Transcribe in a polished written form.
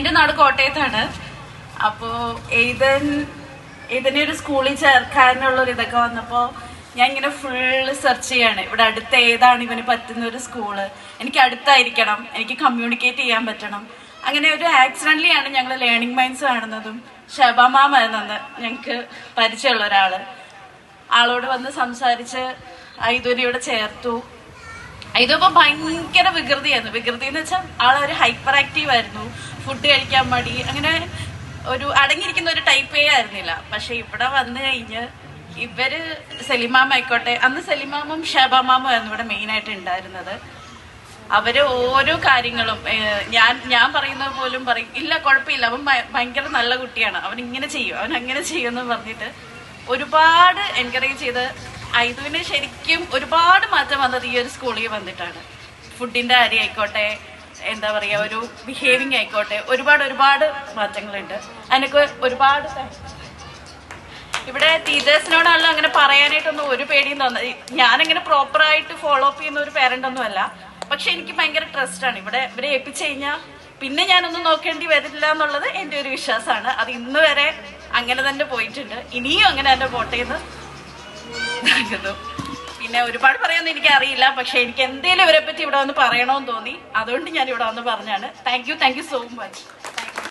എൻ്റെ നാട് കോട്ടയത്താണ്. അപ്പോൾ ഇതിനെ ഒരു സ്കൂളിൽ ചേർക്കാനുള്ളൊരു ഇതൊക്കെ വന്നപ്പോൾ ഞാൻ ഇങ്ങനെ ഫുള്ള് സെർച്ച് ചെയ്യാണ്. ഇവിടെ അടുത്ത് ഏതാണ് ഇവന് പറ്റുന്ന ഒരു സ്കൂള്, എനിക്ക് അടുത്തായിരിക്കണം, എനിക്ക് കമ്മ്യൂണിക്കേറ്റ് ചെയ്യാൻ പറ്റണം. അങ്ങനെ ഒരു ആക്സിഡൻ്റലി ആണ് ഞങ്ങൾ ലേണിംഗ് മൈൻഡ്സ് കാണുന്നതും. ഷബാമാം എന്നത് ഞങ്ങൾക്ക് പരിചയമുള്ള ഒരാൾ, ആളോട് വന്ന് സംസാരിച്ച് ഐദുരിയോട് ചേർത്തു. ഇതിപ്പോൾ ഭയങ്കര വികൃതിയായിരുന്നു. വികൃതി എന്ന് വെച്ചാൽ ആളൊരു ഹൈപ്പർ ആക്റ്റീവ് ആയിരുന്നു, ഫുഡ് കഴിക്കാൻ മടി, അങ്ങനെ ഒരു അടങ്ങിയിരിക്കുന്ന ഒരു ടൈപ്പേ ആയിരുന്നില്ല. പക്ഷെ ഇവിടെ വന്നു കഴിഞ്ഞ് ഇവര് സലിമാമ ആയിക്കോട്ടെ, അന്ന് സലിമാമും ഷബാമാമും ആയിരുന്നു ഇവിടെ മെയിനായിട്ട് ഉണ്ടായിരുന്നത്. അവര് ഓരോ കാര്യങ്ങളും ഞാൻ പറയുന്നത് പോലും പറയും, ഇല്ല കുഴപ്പമില്ല, അവൻ ഭയങ്കര നല്ല കുട്ടിയാണ്, അവൻ ഇങ്ങനെ ചെയ്യും, അവൻ അങ്ങനെ ചെയ്യുമെന്ന് പറഞ്ഞിട്ട് ഒരുപാട് എൻകറേജ് ചെയ്ത് ഐദുവിന് ശരിക്കും ഒരുപാട് മാറ്റം വന്നത് ഈ ഒരു സ്കൂളിൽ വന്നിട്ടാണ്. ഫുഡിന്റെ കാര്യം ആയിക്കോട്ടെ, എന്താ പറയുക, ഒരു ബിഹേവിങ് ആയിക്കോട്ടെ, ഒരുപാട് മാറ്റങ്ങളുണ്ട്. അതിനൊക്കെ ഒരുപാട് ഇവിടെ ടീച്ചേഴ്സിനോടാണല്ലോ അങ്ങനെ പറയാനായിട്ടൊന്നും ഒരു പേടിയും തോന്നുന്നത്. ഞാനങ്ങനെ പ്രോപ്പറായിട്ട് ഫോളോ അപ്പ് ചെയ്യുന്ന ഒരു പേരന്റ് ഒന്നും അല്ല. പക്ഷെ എനിക്ക് ഭയങ്കര ട്രസ്റ്റാണ്. ഇവരെ ഏൽപ്പിച്ചു കഴിഞ്ഞാൽ പിന്നെ ഞാനൊന്നും നോക്കേണ്ടി വരില്ല എന്നുള്ളത് എൻ്റെ ഒരു വിശ്വാസമാണ്. അത് ഇന്ന് വരെ അങ്ങനെ തന്നെ പോയിട്ടുണ്ട്, ഇനിയും അങ്ങനെ തന്നെ പോട്ടെ എന്ന് നൽകുന്നു. പിന്നെ ഒരുപാട് പറയാനൊന്നും എനിക്ക് അറിയില്ല, പക്ഷെ എനിക്ക് എന്തെങ്കിലും ഇവരെ പറ്റി ഇവിടെ വന്ന് പറയണമെന്ന് തോന്നി, അതുകൊണ്ട് ഞാൻ ഇവിടെ വന്ന് പറഞ്ഞാണ്. Thank you so much.